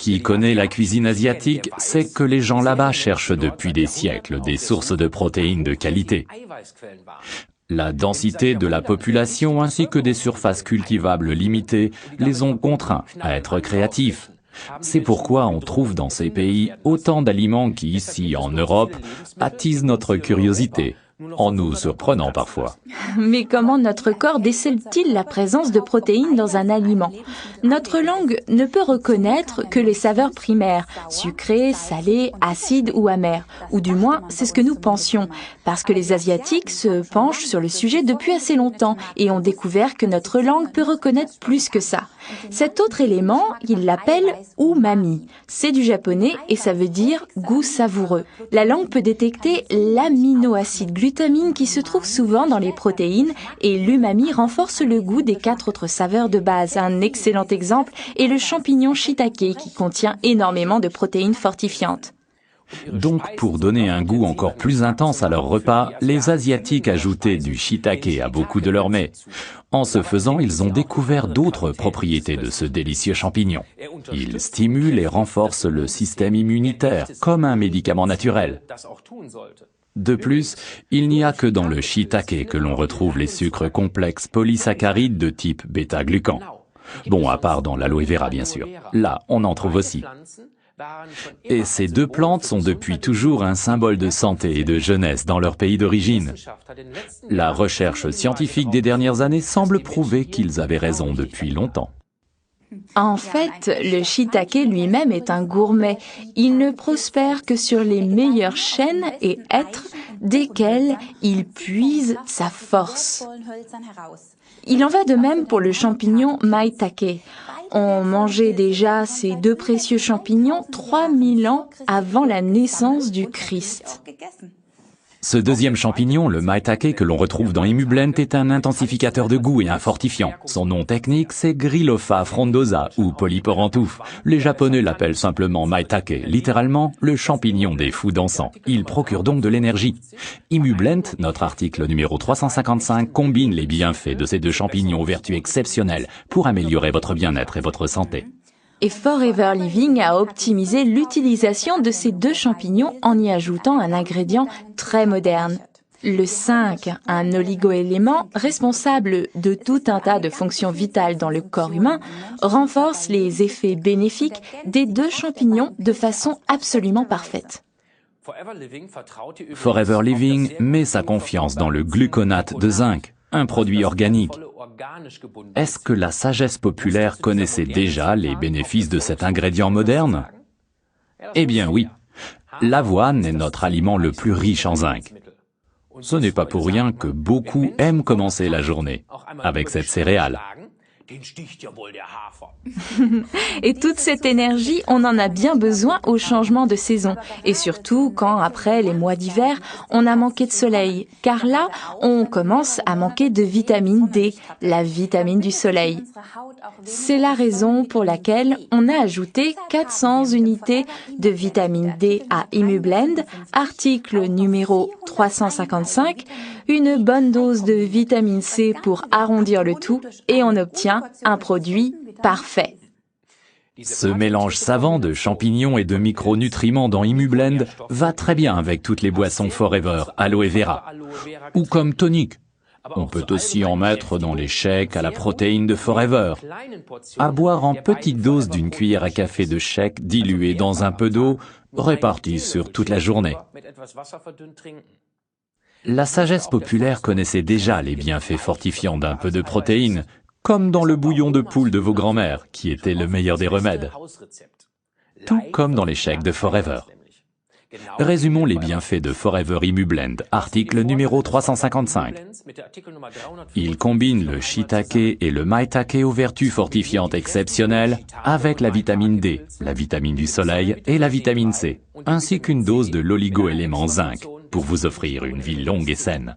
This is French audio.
Qui connaît la cuisine asiatique sait que les gens là-bas cherchent depuis des siècles des sources de protéines de qualité. La densité de la population ainsi que des surfaces cultivables limitées les ont contraints à être créatifs. C'est pourquoi on trouve dans ces pays autant d'aliments qui, ici en Europe, attisent notre curiosité, en nous surprenant parfois. Mais comment notre corps décèle-t-il la présence de protéines dans un aliment? Notre langue ne peut reconnaître que les saveurs primaires, sucrées, salées, acides ou amères, ou du moins c'est ce que nous pensions, parce que les Asiatiques se penchent sur le sujet depuis assez longtemps et ont découvert que notre langue peut reconnaître plus que ça. Cet autre élément, ils l'appellent umami. C'est du japonais et ça veut dire goût savoureux. La langue peut détecter l'aminoacide glutamine qui se trouve souvent dans les protéines et l'umami renforce le goût des 4 autres saveurs de base. Un excellent exemple est le champignon shiitake qui contient énormément de protéines fortifiantes. Donc, pour donner un goût encore plus intense à leur repas, les Asiatiques ajoutaient du shiitake à beaucoup de leurs mets. En ce faisant, ils ont découvert d'autres propriétés de ce délicieux champignon. Il stimule et renforce le système immunitaire, comme un médicament naturel. De plus, il n'y a que dans le shiitake que l'on retrouve les sucres complexes polysaccharides de type bêta-glucan. Bon, à part dans l'aloe vera, bien sûr. Là, on en trouve aussi. Et ces deux plantes sont depuis toujours un symbole de santé et de jeunesse dans leur pays d'origine. La recherche scientifique des dernières années semble prouver qu'ils avaient raison depuis longtemps. En fait, le shiitake lui-même est un gourmet. Il ne prospère que sur les meilleures chênes et hêtres desquels il puise sa force. Il en va de même pour le champignon maitake. On mangeait déjà ces deux précieux champignons 3000 ans avant la naissance du Christ. Ce deuxième champignon, le maitake que l'on retrouve dans Imublend, est un intensificateur de goût et un fortifiant. Son nom technique, c'est Grylopa frondosa ou Polyporantouf. Les Japonais l'appellent simplement maitake, littéralement le champignon des fous dansants. Il procure donc de l'énergie. Imublend, notre article numéro 355, combine les bienfaits de ces deux champignons aux vertus exceptionnelles pour améliorer votre bien-être et votre santé. Et Forever Living a optimisé l'utilisation de ces deux champignons en y ajoutant un ingrédient très moderne. Le 5, un oligoélément responsable de tout un tas de fonctions vitales dans le corps humain, renforce les effets bénéfiques des deux champignons de façon absolument parfaite. Forever Living met sa confiance dans le gluconate de zinc, un produit organique. Est-ce que la sagesse populaire connaissait déjà les bénéfices de cet ingrédient moderne? Eh bien oui, l'avoine est notre aliment le plus riche en zinc. Ce n'est pas pour rien que beaucoup aiment commencer la journée avec cette céréale. Et toute cette énergie, on en a bien besoin au changement de saison. Et surtout quand, après les mois d'hiver, on a manqué de soleil. Car là, on commence à manquer de vitamine D, la vitamine du soleil. C'est la raison pour laquelle on a ajouté 400 unités de vitamine D à Imublend, article numéro 355, une bonne dose de vitamine C pour arrondir le tout et on obtient un produit parfait. Ce mélange savant de champignons et de micronutriments dans Imublend va très bien avec toutes les boissons Forever, aloe vera, ou comme tonique. On peut aussi en mettre dans les shakes à la protéine de Forever. À boire en petite dose d'une cuillère à café de shake diluée dans un peu d'eau, répartie sur toute la journée. La sagesse populaire connaissait déjà les bienfaits fortifiants d'un peu de protéines, comme dans le bouillon de poule de vos grands-mères, qui était le meilleur des remèdes. Tout comme dans les shakes de Forever. Résumons les bienfaits de Forever Imublend, article numéro 355. Il combine le shiitake et le maitake aux vertus fortifiantes exceptionnelles avec la vitamine D, la vitamine du soleil et la vitamine C, ainsi qu'une dose de l'oligoélément zinc pour vous offrir une vie longue et saine.